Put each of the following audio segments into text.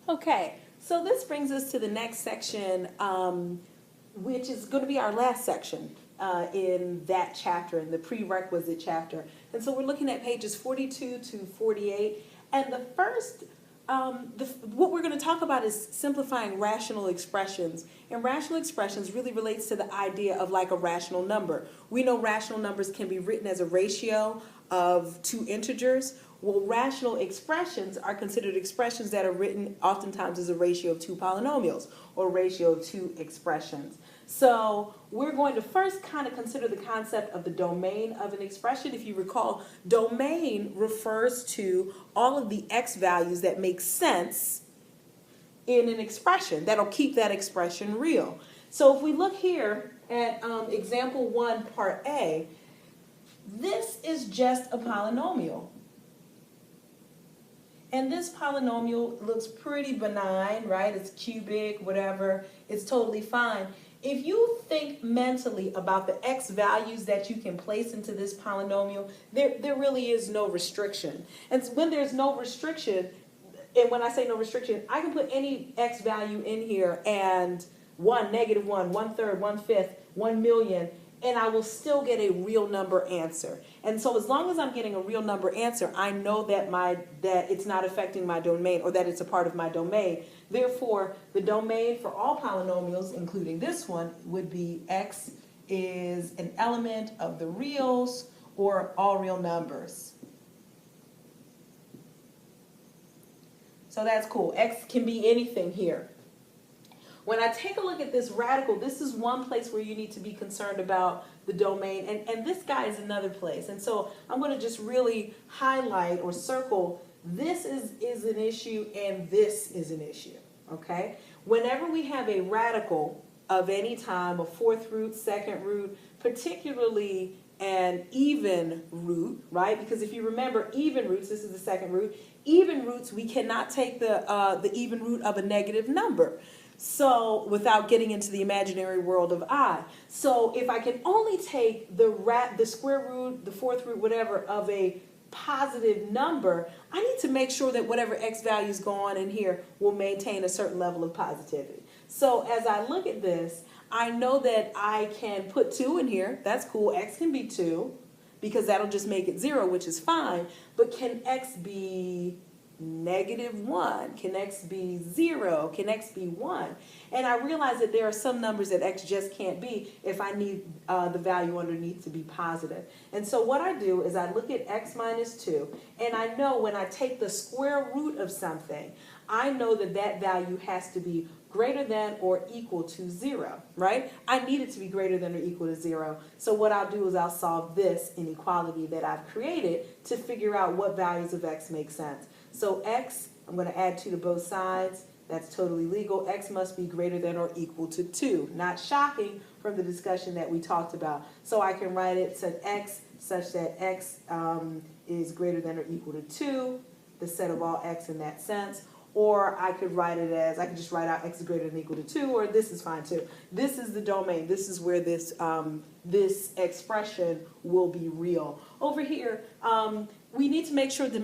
Okay, so this brings us to the next section, which is going to be our last section in that chapter, in the prerequisite chapter. And so we're looking at pages 42 to 48. And the first, what we're going to talk about is simplifying rational expressions. And rational expressions really relates to the idea of like a rational number. We know rational numbers can be written as a ratio of two integers. Well, rational expressions are considered expressions that are written oftentimes as a ratio of two polynomials or ratio of two expressions. So we're going to first kind of consider the concept of the domain of an expression. If you recall, domain refers to all of the x values that make sense in an expression, that'll keep that expression real. So if we look here at example 1, part A, this is just a polynomial. And this polynomial looks pretty benign, right? It's cubic, whatever. It's totally fine. If you think mentally about the x values that you can place into this polynomial, there really is no restriction. And when there's no restriction, and when I say no restriction, I can put any x value in here and 1, -1, 1/3, 1/5, 1,000,000, and I will still get a real number answer. And so as long as I'm getting a real number answer, I know that that it's not affecting my domain, or that it's a part of my domain. Therefore, the domain for all polynomials, including this one, would be x is an element of the reals or all real numbers. So that's cool. X can be anything here. When I take a look at this radical, this is one place where you need to be concerned about the domain, and this guy is another place. And so I'm going to just really highlight or circle this is an issue and this is an issue, okay? Whenever we have a radical of any time, a fourth root, second root, particularly an even root, right? Because if you remember even roots, this is the second root, even roots, we cannot take the even root of a negative number. So without getting into the imaginary world of I. So if I can only take the square root, the fourth root, whatever, of a positive number, I need to make sure that whatever x values go on in here will maintain a certain level of positivity. So as I look at this, I know that I can put 2 in here. That's cool. X can be 2 because that'll just make it 0, which is fine. But can x be -1? Can x be 0? Can x be 1? And I realize that there are some numbers that x just can't be if I need the value underneath to be positive. And so what I do is I look at x minus 2, and I know when I take the square root of something, I know that that value has to be greater than or equal to 0, right? I need it to be greater than or equal to 0. So what I'll do is I'll solve this inequality that I've created to figure out what values of x make sense. So x, I'm going to add 2 to both sides. That's totally legal. X must be greater than or equal to 2. Not shocking from the discussion that we talked about. So I can write it such that x is greater than or equal to 2, the set of all x in that sense. Or I could write it as, I could just write out x is greater than or equal to 2, or this is fine too. This is the domain. This is where this, this expression will be real. Over here, we need to make sure to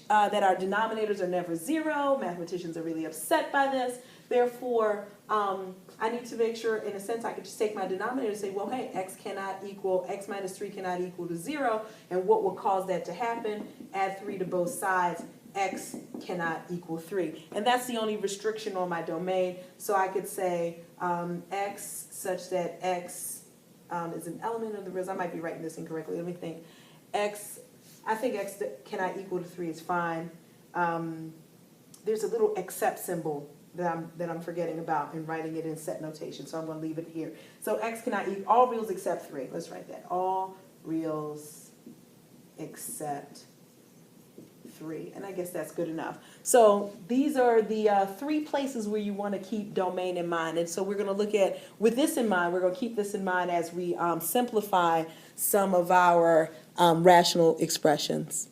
that our denominators are never 0. Mathematicians are really upset by this. Therefore, I need to make sure, in a sense, I could just take my denominator and say, well, hey, x minus 3 cannot equal to 0. And what will cause that to happen? Add 3 to both sides. X cannot equal 3. And that's the only restriction on my domain. So I could say x such that x is an element of the reals. I might be writing this incorrectly. Let me think. I think x cannot equal to 3 is fine. There's a little except symbol that I'm forgetting about and writing it in set notation. So I'm going to leave it here. So x cannot equal all reals except 3. Let's write that. All reals except 3, and I guess that's good enough. So these are the 3 places where you want to keep domain in mind. And so we're going to look at, with this in mind, we're going to keep this in mind as we simplify some of our rational expressions.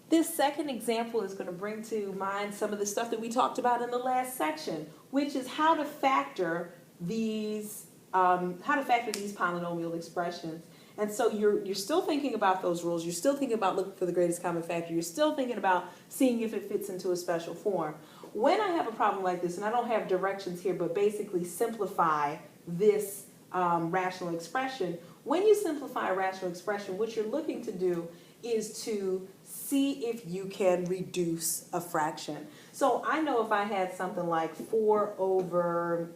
This second example is going to bring to mind some of the stuff that we talked about in the last section, which is how to factor these polynomial expressions. And so you're still thinking about those rules. You're still thinking about looking for the greatest common factor. You're still thinking about seeing if it fits into a special form. When I have a problem like this, and I don't have directions here, but basically simplify this rational expression. When you simplify a rational expression, what you're looking to do is to see if you can reduce a fraction. So I know if I had something like 4 over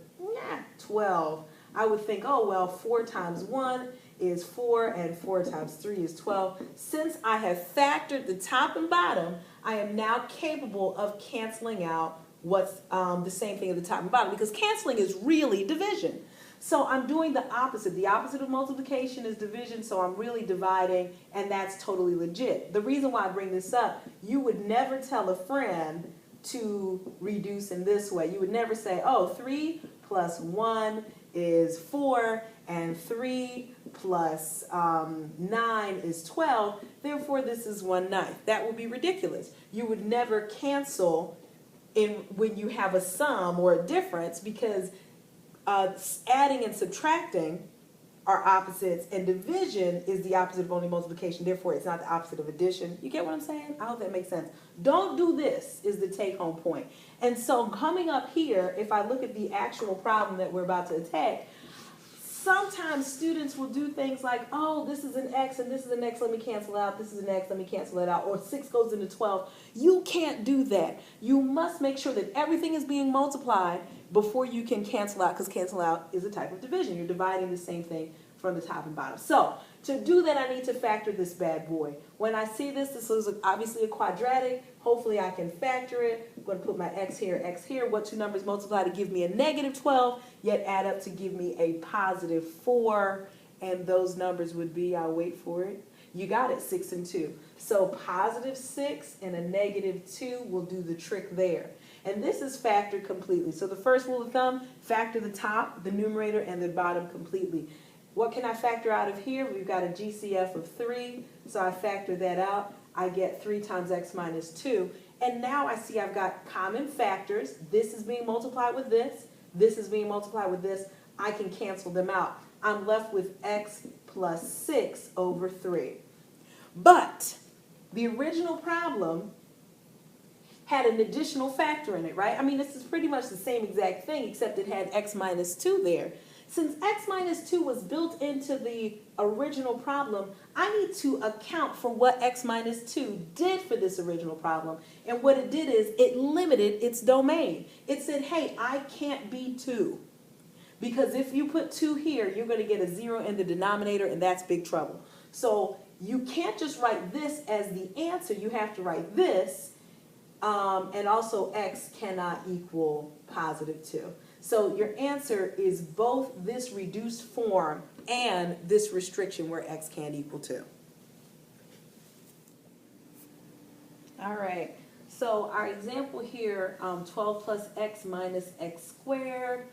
12, I would think, oh, well, 4 times 1 is 4, and 4 times 3 is 12. Since I have factored the top and bottom, I am now capable of canceling out what's the same thing at the top and bottom, because canceling is really division. So I'm doing the opposite. The opposite of multiplication is division, so I'm really dividing, and that's totally legit. The reason why I bring this up, you would never tell a friend to reduce in this way. You would never say, oh, 3 plus 1 is 4, and 3 plus 9 is 12, therefore this is 1/9. That would be ridiculous. You would never cancel when you have a sum or a difference, because adding and subtracting are opposites, and division is the opposite of only multiplication. Therefore, it's not the opposite of addition. You get what I'm saying? I hope that makes sense. Don't do this is the take-home point. And so coming up here, if I look at the actual problem that we're about to attack, sometimes students will do things like, oh, this is an x and this is an x, let me cancel out. This is an x, let me cancel it out. Or 6 goes into 12. You can't do that. You must make sure that everything is being multiplied before you can cancel out, because cancel out is a type of division. You're dividing the same thing from the top and bottom. So to do that, I need to factor this bad boy. When I see this is obviously a quadratic. Hopefully I can factor it. I'm going to put my x here, x here. What two numbers multiply to give me a negative 12, yet add up to give me a positive 4. And those numbers would be, I'll wait for it. You got it, 6 and 2. So positive 6 and a negative 2 will do the trick there. And this is factored completely. So the first rule of thumb, factor the top, the numerator, and the bottom completely. What can I factor out of here? We've got a GCF of 3, so I factor that out. I get 3 times x minus 2. And now I see I've got common factors. This is being multiplied with this. This is being multiplied with this. I can cancel them out. I'm left with x plus 6 over 3. But the original problem had an additional factor in it, right? I mean, this is pretty much the same exact thing, except it had x minus 2 there. Since x minus 2 was built into the original problem, I need to account for what x minus 2 did for this original problem. And what it did is it limited its domain. It said, hey, I can't be 2. Because if you put 2 here, you're going to get a 0 in the denominator, and that's big trouble. So you can't just write this as the answer. You have to write this. And also x cannot equal positive 2. So your answer is both this reduced form and this restriction where x can't equal 2. All right, so our example here, 12 plus x minus x squared,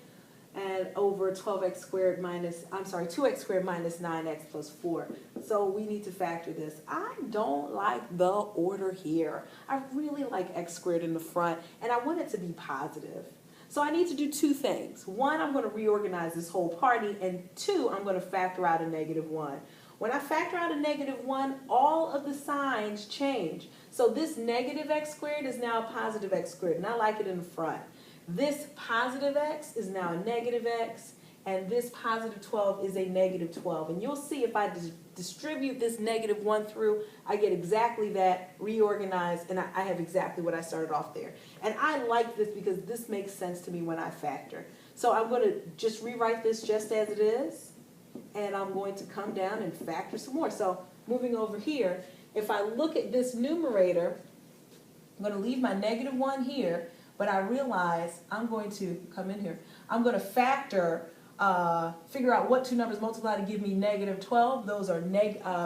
and over 12x squared minus, 2x squared minus 9x plus 4. So we need to factor this. I don't like the order here. I really like x squared in the front, and I want it to be positive. So I need to do 2 things. 1, I'm going to reorganize this whole party, and 2, I'm going to factor out a negative 1. When I factor out a negative 1, all of the signs change. So this negative x squared is now a positive x squared, and I like it in the front. This positive x is now a negative x, and this positive 12 is a negative 12. And you'll see if I distribute this negative 1 through, I get exactly that reorganized, and I have exactly what I started off there. And I like this because this makes sense to me when I factor. So I'm going to just rewrite this just as it is, and I'm going to come down and factor some more. So moving over here, if I look at this numerator, I'm going to leave my negative 1 here, but I realize I'm going to come in here. I'm going to factor, figure out what 2 numbers multiply to give me negative 12. Those are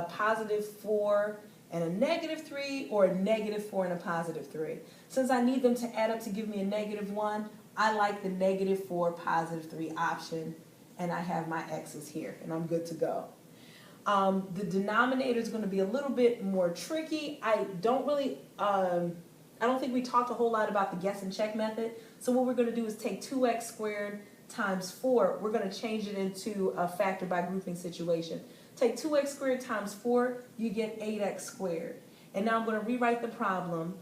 positive 4 and a negative 3, or a negative 4 and a positive 3. Since I need them to add up to give me a negative 1, I like the negative 4, positive 3 option, and I have my x's here, and I'm good to go. The denominator is going to be a little bit more tricky. I don't think we talked a whole lot about the guess and check method. So what we're going to do is take 2x squared times 4. We're going to change it into a factor by grouping situation. Take 2x squared times 4, you get 8x squared. And now I'm going to rewrite the problem,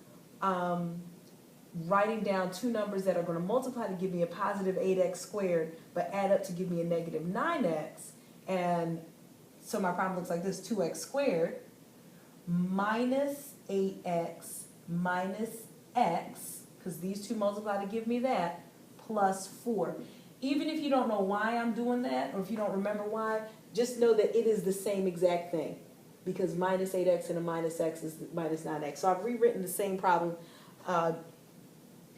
writing down two numbers that are going to multiply to give me a positive 8x squared, but add up to give me a negative 9x. And so my problem looks like this: 2x squared minus 8x minus x, because these two multiply to give me that, plus 4. Even if you don't know why I'm doing that, or if you don't remember why, just know that it is the same exact thing, because minus 8x and a minus x is minus 9x. So I've rewritten the same problem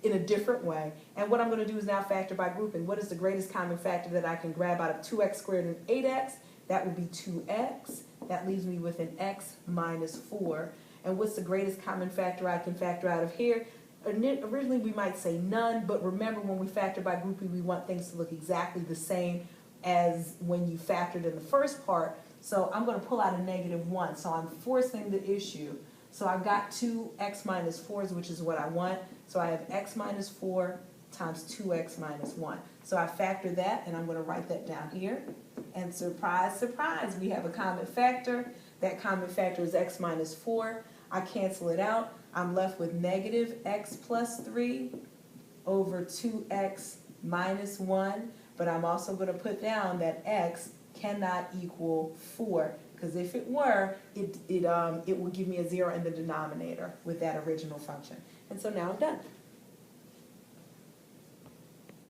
in a different way. And what I'm going to do is now factor by grouping. What is the greatest common factor that I can grab out of 2x squared and 8x? That would be 2x. That leaves me with an x minus 4. And what's the greatest common factor I can factor out of here? Originally we might say none, but remember, when we factor by grouping, we want things to look exactly the same as when you factored in the first part. So I'm going to pull out a negative 1. So I'm forcing the issue. So I've got 2x minus 4s, which is what I want. So I have x minus 4 times 2x minus 1. So I factor that, and I'm going to write that down here. And surprise, surprise, we have a common factor. That common factor is x minus 4. I cancel it out. I'm left with negative x plus 3 over 2x minus 1. But I'm also going to put down that x cannot equal 4. Because if it were, it would give me a 0 in the denominator with that original function. And so now I'm done.